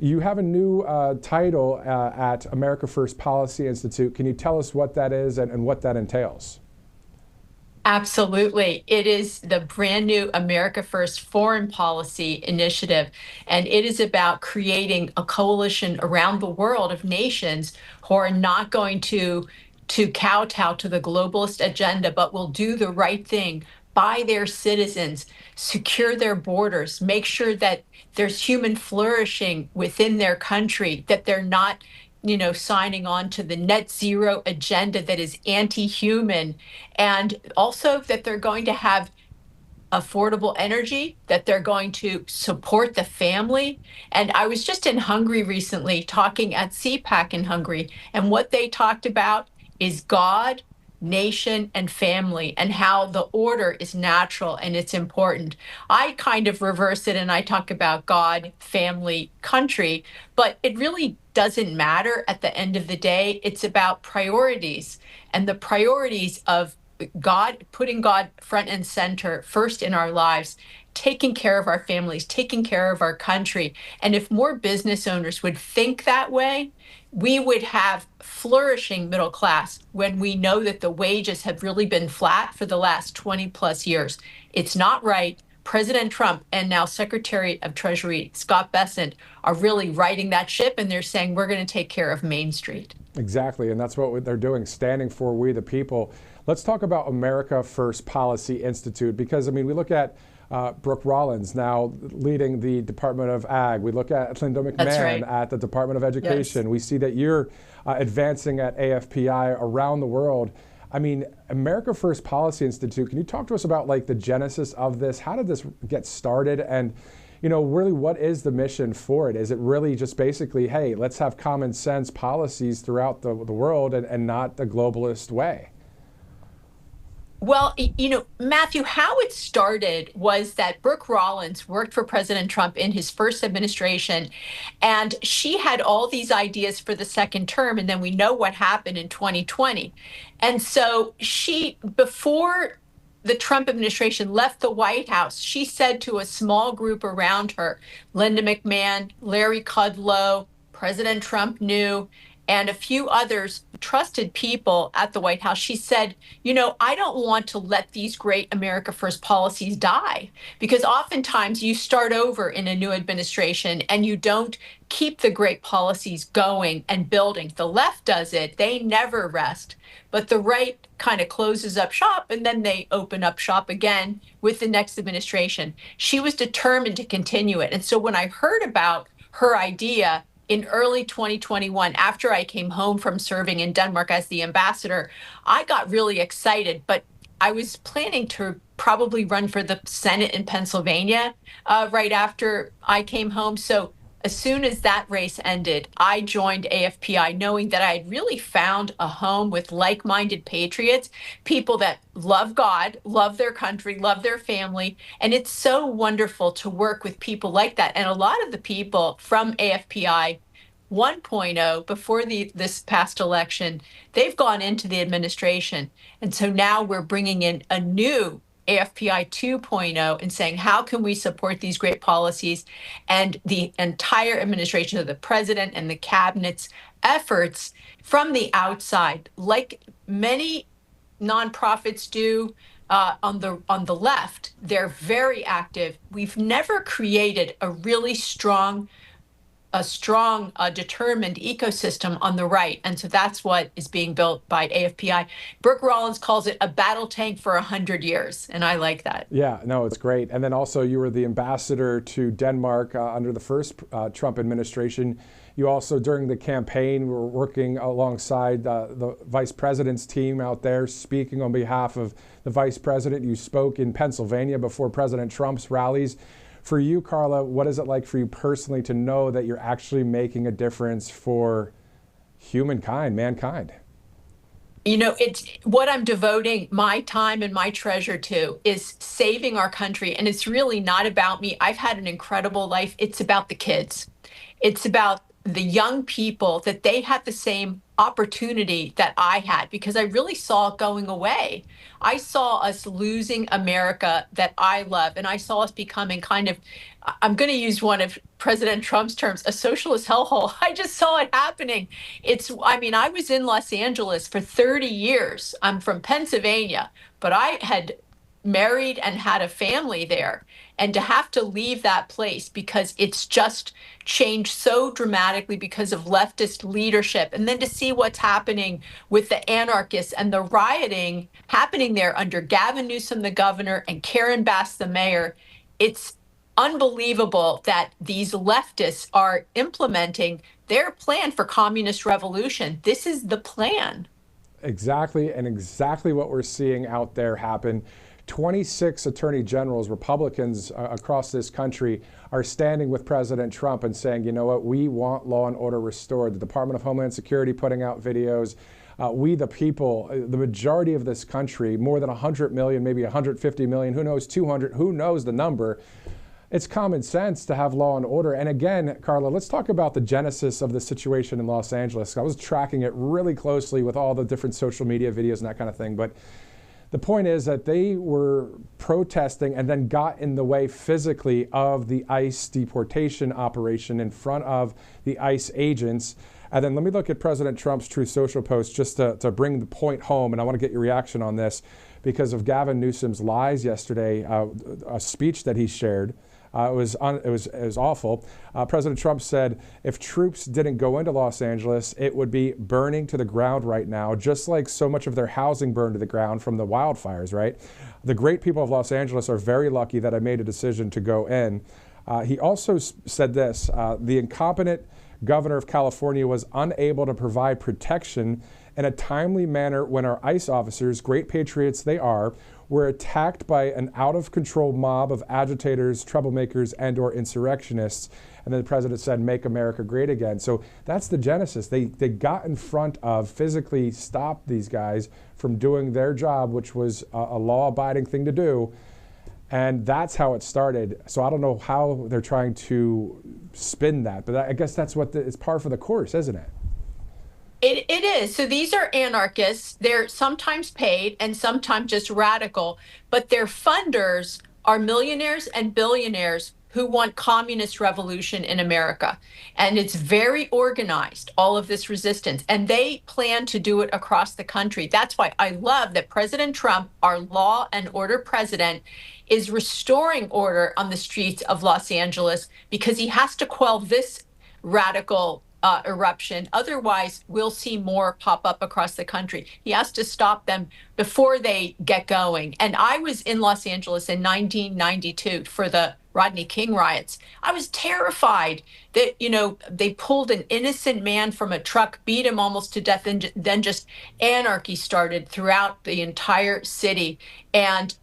You have a new title at America First Policy Institute. Can you tell us what that is and what that entails? Absolutely. It is the brand new America First Foreign Policy Initiative, and it is about creating a coalition around the world of nations who are not going to kowtow to the globalist agenda, but will do the right thing by their citizens, secure their borders, make sure that there's human flourishing within their country, that they're not signing on to the net zero agenda that is anti-human, and also that they're going to have affordable energy, that they're going to support the family. And I was just in Hungary recently talking at CPAC in Hungary, and what they talked about is God, nation, and family, and how the order is natural and it's important. I kind of reverse it and I talk about God, family, country, but it really doesn't matter at the end of the day. It's about priorities, and the priorities of God, putting God front and center first in our lives, taking care of our families, taking care of our country. And if more business owners would think that way, we would have flourishing middle class when we know that the wages have really been flat for the last 20 plus years. It's not right. President Trump and now Secretary of Treasury Scott Bessent are really riding that ship, and they're saying we're going to take care of Main Street. Exactly, and that's what they're doing, standing for we the people. Let's talk about America First Policy Institute, because, I mean, we look at Brooke Rollins now leading the Department of Ag. We look at Linda McMahon at the Department of Education. Yes. We see that you're advancing at AFPI around the world. I mean, America First Policy Institute, can you talk to us about like the genesis of this? How did this get started? And, you know, really, what is the mission for it? Is it really just basically, hey, let's have common sense policies throughout the world and not the globalist way? Well, Matthew, how it started was that Brooke Rollins worked for President Trump in his first administration, and she had all these ideas for the second term, and then we know what happened in 2020. And so before the Trump administration left the White House, she said to a small group around her, Linda McMahon, Larry Kudlow, President Trump knew, and a few others, trusted people at the White House, she said, I don't want to let these great America First policies die, because oftentimes you start over in a new administration and you don't keep the great policies going and building. The left does it. They never rest. But the right kind of closes up shop and then they open up shop again with the next administration. She was determined to continue it. And so when I heard about her idea in early 2021, after I came home from serving in Denmark as the ambassador, I got really excited. But I was planning to probably run for the Senate in Pennsylvania right after I came home. So as soon as that race ended, I joined AFPI knowing that I had really found a home with like-minded patriots, people that love God, love their country, love their family. And it's so wonderful to work with people like that. And a lot of the people from AFPI 1.0 before this past election, they've gone into the administration. And so now we're bringing in a new AFPI 2.0 and saying, how can we support these great policies? And the entire administration of the president and the cabinet's efforts from the outside, like many nonprofits do on the left, they're very active. We've never created a really strong, determined ecosystem on the right. And so that's what is being built by AFPI. Brooke Rollins calls it a battle tank for 100 years. And I like that. Yeah, no, it's great. And then also you were the ambassador to Denmark under the first Trump administration. You also, during the campaign, were working alongside the vice president's team out there, speaking on behalf of the vice president. You spoke in Pennsylvania before President Trump's rallies. For you, Carla, what is it like for you personally to know that you're actually making a difference for humankind, mankind? It's what I'm devoting my time and my treasure to is saving our country. And it's really not about me. I've had an incredible life. It's about the kids. It's about the young people that they had the same opportunity that I had, because I really saw it going away. I saw us losing America that I love, and I saw us becoming kind of, I'm going to use one of President Trump's terms, a socialist hellhole. I just saw it happening. I mean, I was in Los Angeles for 30 years. I'm from Pennsylvania, but I had married and had a family there. And to have to leave that place because it's just changed so dramatically because of leftist leadership, and then to see what's happening with the anarchists and the rioting happening there under Gavin Newsom, the governor, and Karen Bass, the mayor, it's unbelievable that these leftists are implementing their plan for communist revolution. This is the plan. Exactly, and exactly what we're seeing out there happen. 26 attorney generals, Republicans across this country, are standing with President Trump and saying, you know what, we want law and order restored. The Department of Homeland Security putting out videos. We, the people, the majority of this country, more than 100 million, maybe 150 million, who knows, 200, who knows the number. It's common sense to have law and order. And again, Carla, let's talk about the genesis of the situation in Los Angeles. I was tracking it really closely with all the different social media videos and that kind of thing. But the point is that they were protesting and then got in the way physically of the ICE deportation operation in front of the ICE agents. And then let me look at President Trump's Truth Social post just to bring the point home. And I want to get your reaction on this because of Gavin Newsom's lies yesterday, a speech that he shared. It was awful. President Trump said if troops didn't go into Los Angeles, it would be burning to the ground right now, just like so much of their housing burned to the ground from the wildfires, right? The great people of Los Angeles are very lucky that I made a decision to go in. He also said this, the incompetent governor of California was unable to provide protection in a timely manner when our ICE officers, great patriots they are, were attacked by an out-of-control mob of agitators, troublemakers, and/or insurrectionists. And then the president said, make America great again. So that's the genesis. They got in front of, physically stopped these guys from doing their job, which was a law-abiding thing to do. And that's how it started. So I don't know how they're trying to spin that, but I guess that's what it's par for the course, isn't it? It is. So these are anarchists. They're sometimes paid and sometimes just radical, but their funders are millionaires and billionaires who want communist revolution in America. And it's very organized, all of this resistance. And they plan to do it across the country. That's why I love that President Trump, our law and order president, is restoring order on the streets of Los Angeles because he has to quell this radical eruption. Otherwise, we'll see more pop up across the country. He has to stop them before they get going. And I was in Los Angeles in 1992 for the Rodney King riots. I was terrified that, they pulled an innocent man from a truck, beat him almost to death, and then just anarchy started throughout the entire city. And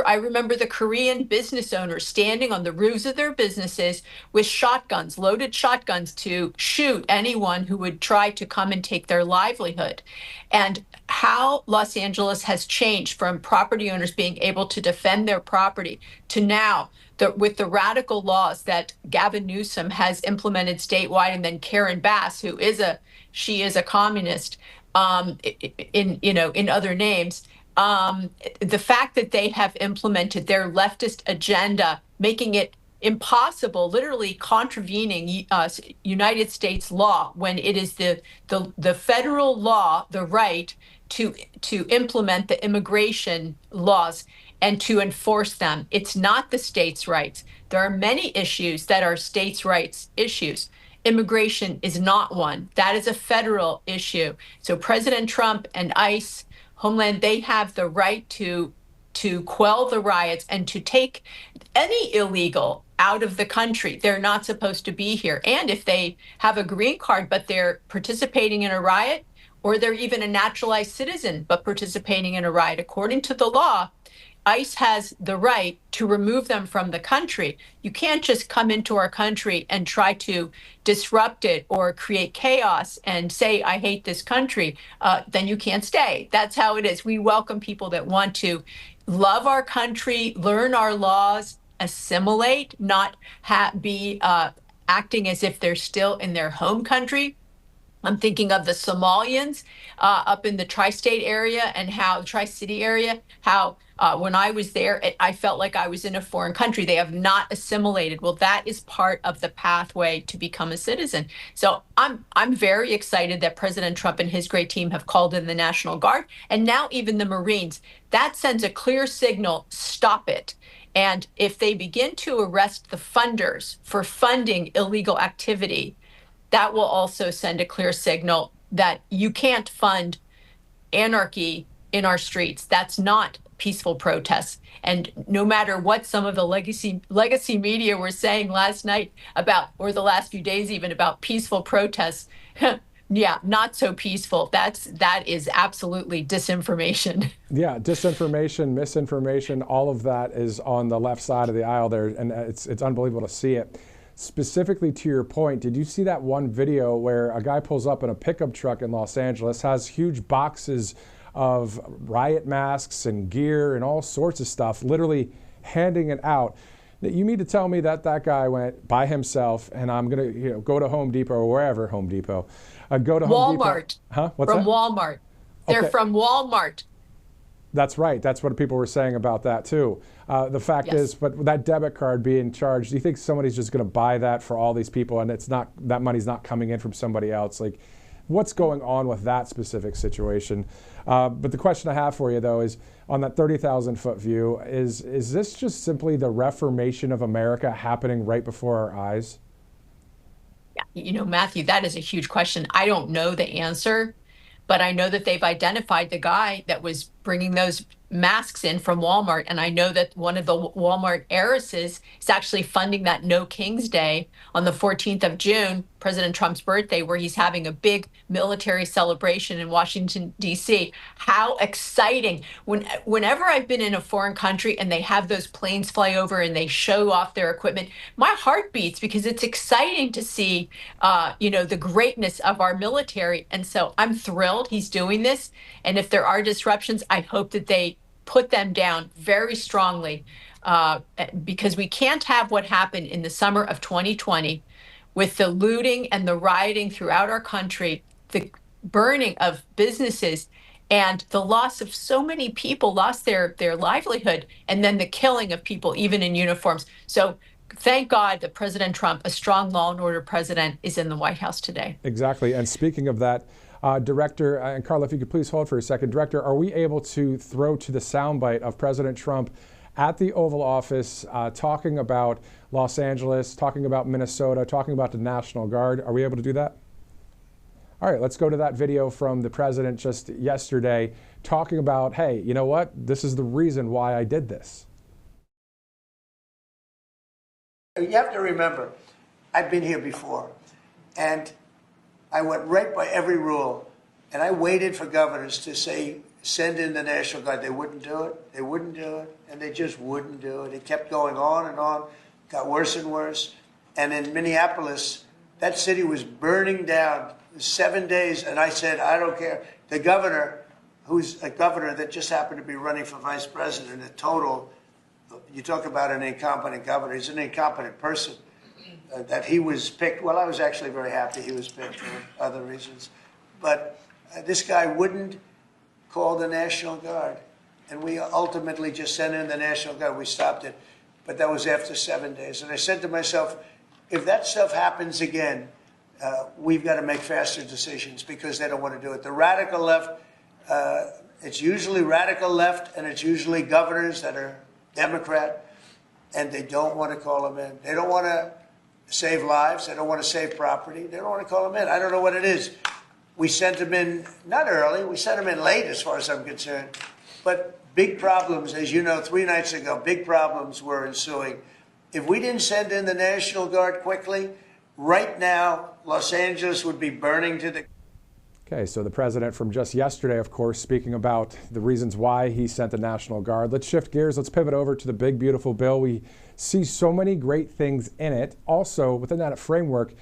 I remember the Korean business owners standing on the roofs of their businesses with shotguns, loaded shotguns, to shoot anyone who would try to come and take their livelihood. And how Los Angeles has changed from property owners being able to defend their property to now with the radical laws that Gavin Newsom has implemented statewide, and then Karen Bass, who is a communist, in other names. The fact that they have implemented their leftist agenda, making it impossible, literally contravening United States law when it is the federal law, the right to implement the immigration laws and to enforce them. It's not the states' rights. There are many issues that are states' rights issues. Immigration is not one. That is a federal issue. So President Trump and ICE, Homeland, they have the right to quell the riots and to take any illegal out of the country. They're not supposed to be here. And if they have a green card, but they're participating in a riot, or they're even a naturalized citizen, but participating in a riot, according to the law, ICE has the right to remove them from the country. You can't just come into our country and try to disrupt it or create chaos and say, I hate this country. Then you can't stay. That's how it is. We welcome people that want to love our country, learn our laws, assimilate, not be acting as if they're still in their home country. I'm thinking of the Somalians up in the tri-state area and how tri-city area, how when I was there, I felt like I was in a foreign country. They have not assimilated. Well, that is part of the pathway to become a citizen. So I'm very excited that President Trump and his great team have called in the National Guard and now even the Marines. That sends a clear signal, stop it. And if they begin to arrest the funders for funding illegal activity, that will also send a clear signal that you can't fund anarchy in our streets. That's not peaceful protests. And no matter what some of the legacy media were saying last night about, or the last few days even, about peaceful protests, yeah, not so peaceful. That is absolutely disinformation. Yeah, disinformation, misinformation, all of that is on the left side of the aisle there, and it's unbelievable to see it. Specifically to your point, did you see that one video where a guy pulls up in a pickup truck in Los Angeles, has huge boxes of riot masks and gear and all sorts of stuff, literally handing it out? You mean to tell me that that guy went by himself, and I'm going to go to Home Depot or wherever Home Depot, go to Home Depot. Walmart. Huh? What's from that? Walmart. They're Okay. from Walmart. That's right. That's what people were saying about that too. The fact Yes. is, but that debit card being charged, do you think somebody's just going to buy that for all these people, and it's not, that money's not coming in from somebody else? Like, what's going on with that specific situation? But the question I have for you though is, on that 30,000-foot view, is this just simply the reformation of America happening right before our eyes? Yeah, you know, Matthew, that is a huge question. I don't know the answer, but I know that they've identified the guy that was bringing those masks in from Walmart. And I know that one of the Walmart heiresses is actually funding that No King's Day on the 14th of June, President Trump's birthday, where he's having a big military celebration in Washington, D.C. How exciting. Whenever I've been in a foreign country and they have those planes fly over and they show off their equipment, my heart beats because it's exciting to see, the greatness of our military. And so I'm thrilled he's doing this. And if there are disruptions, I hope that they put them down very strongly, because we can't have what happened in the summer of 2020 with the looting and the rioting throughout our country, the burning of businesses, and the loss of so many people lost their livelihood, and then the killing of people, even in uniforms. So thank God that President Trump, a strong law and order president, is in the White House today. Exactly. And speaking of that, Director, and Carla, if you could please hold for a second. Director, are we able to throw to the soundbite of President Trump at the Oval Office talking about Los Angeles, talking about Minnesota, talking about the National Guard? Are we able to do that? All right, let's go to that video from the president just yesterday talking about, hey, you know what? This is the reason why I did this. You have to remember, I've been here before, and I went right by every rule, and I waited for governors to say, send in the National Guard. They wouldn't do it. They wouldn't do it, and they just wouldn't do it. It kept going on and on, got worse and worse. And in Minneapolis, that city was burning down 7 days, and I said, I don't care. The governor, who's a governor that just happened to be running for vice president, a total, you talk about an incompetent governor, he's an incompetent person. That he was picked, well, I was actually very happy he was picked for other reasons. But this guy wouldn't call the National Guard. And we ultimately just sent in the National Guard. We stopped it. But that was after 7 days. And I said to myself, if that stuff happens again, we've got to make faster decisions because they don't want to do it. The radical left, it's usually radical left, and it's usually governors that are Democrat, and they don't want to call them in. They don't want to save lives. They don't want to save property. They don't want to call them in. I don't know what it is. We sent them in, not early, we sent them in late as far as I'm concerned. But big problems, as you know, 3 nights ago, big problems were ensuing. If we didn't send in the National Guard quickly, right now, Los Angeles would be burning to the... Okay, so the president from just yesterday, of course, speaking about the reasons why he sent the National Guard. Let's shift gears. Let's pivot over to the big, beautiful bill. We see so many great things in it. Also, within that framework,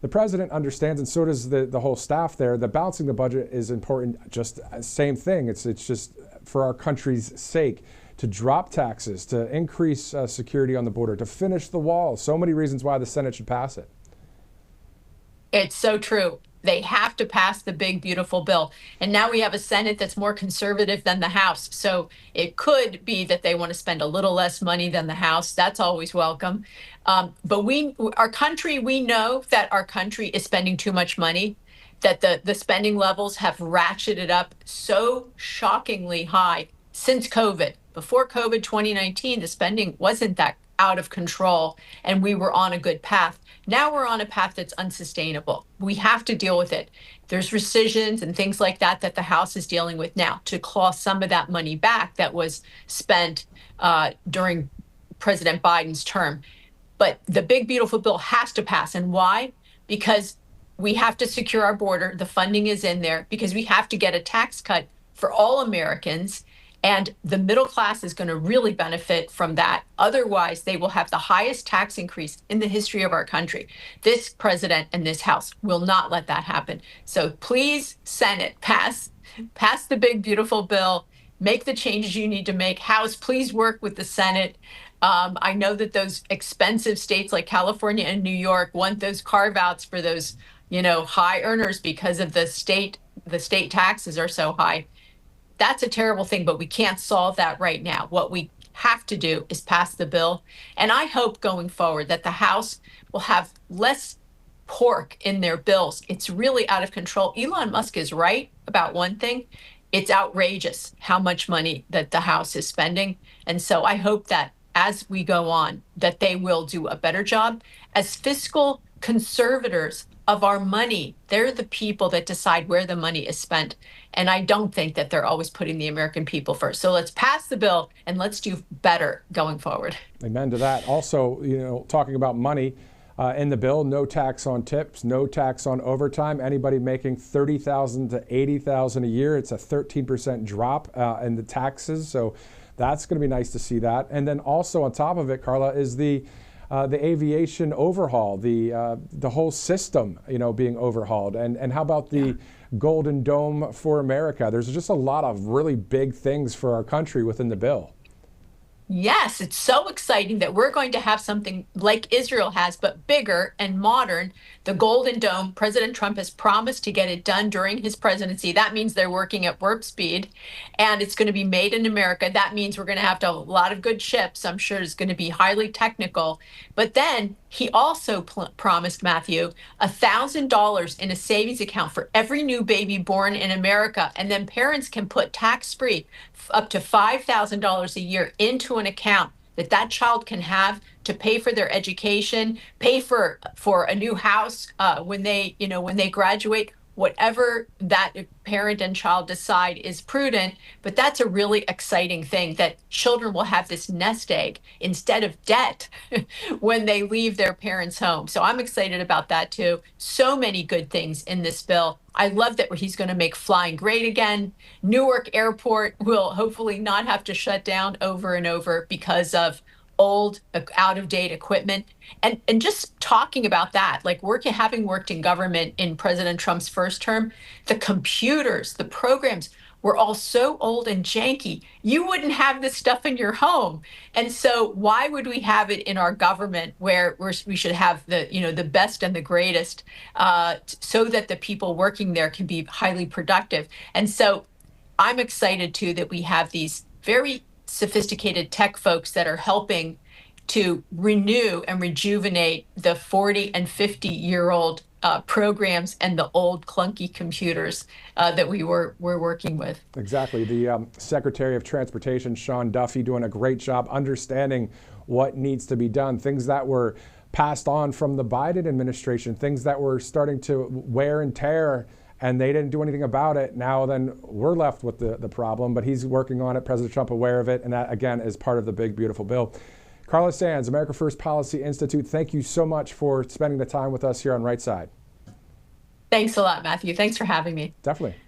the president understands, and so does the whole staff there, that balancing the budget is important. Just same thing. It's just for our country's sake, to drop taxes, to increase security on the border, to finish the wall. So many reasons why the Senate should pass it. It's so true. They have to pass the big, beautiful bill. And now we have a Senate that's more conservative than the House. So it could be that they want to spend a little less money than the House. That's always welcome. But our country, we know that our country is spending too much money, that the spending levels have ratcheted up so shockingly high since COVID. Before COVID 2019, the spending wasn't that out of control and we were on a good path. Now we're on a path that's unsustainable. We have to deal with it. There's rescissions and things like that that the House is dealing with now to claw some of that money back that was spent during President Biden's term. But the big, beautiful bill has to pass. And why? Because we have to secure our border. The funding is in there because we have to get a tax cut for all Americans. And the middle class is going to really benefit from that. Otherwise, they will have the highest tax increase in the history of our country. This president and this House will not let that happen. So please, Senate, pass the big, beautiful bill. Make the changes you need to make. House, please work with the Senate. I know that those expensive states like California and New York want those carve outs for those, high earners because of the state taxes are so high. That's a terrible thing, but we can't solve that right now. What we have to do is pass the bill. And I hope going forward that the House will have less pork in their bills. It's really out of control. Elon Musk is right about one thing. It's outrageous how much money that the House is spending. And so I hope that as we go on, that they will do a better job. As fiscal conservators of our money, they're the people that decide where the money is spent. And I don't think that they're always putting the American people first. So let's pass the bill and let's do better going forward. Amen to that. Also, talking about money in the bill, no tax on tips, no tax on overtime. Anybody making $30,000 to $80,000 a year, it's a 13% drop in the taxes. So that's going to be nice to see that. And then also on top of it, Carla, is the aviation overhaul, the whole system, being overhauled. And how about the Golden Dome for America? There's just a lot of really big things for our country within the bill. Yes, it's so exciting that we're going to have something like Israel has, but bigger and modern. The Golden Dome, President Trump has promised to get it done during his presidency. That means they're working at warp speed, and it's going to be made in America. That means we're going to have a lot of good ships. I'm sure it's going to be highly technical. But then he also promised, Matthew, $1,000 in a savings account for every new baby born in America. And then parents can put tax-free up to $5,000 a year into an account that child can have to pay for their education, pay for a new house when they graduate, whatever that parent and child decide is prudent. But that's a really exciting thing, that children will have this nest egg instead of debt when they leave their parents' home. So I'm excited about that too. So many good things in this bill. I love that he's going to make flying great again. Newark Airport will hopefully not have to shut down over and over because of old, out-of-date equipment. And just talking about that, like having worked in government in President Trump's first term, the computers, the programs were all so old and janky, you wouldn't have this stuff in your home. And so why would we have it in our government where we should have the best and the greatest so that the people working there can be highly productive? And so I'm excited too that we have these very sophisticated tech folks that are helping to renew and rejuvenate the 40 and 50-year-old programs and the old clunky computers that we're working with. Exactly. The Secretary of Transportation, Sean Duffy, doing a great job understanding what needs to be done, things that were passed on from the Biden administration, things that were starting to wear and tear, and they didn't do anything about it. Now then we're left with the problem, but he's working on it, President Trump aware of it, and that again is part of the big, beautiful bill. Carla Sands, America First Policy Institute, thank you so much for spending the time with us here on Right Side. Thanks a lot, Matthew. Thanks for having me. Definitely.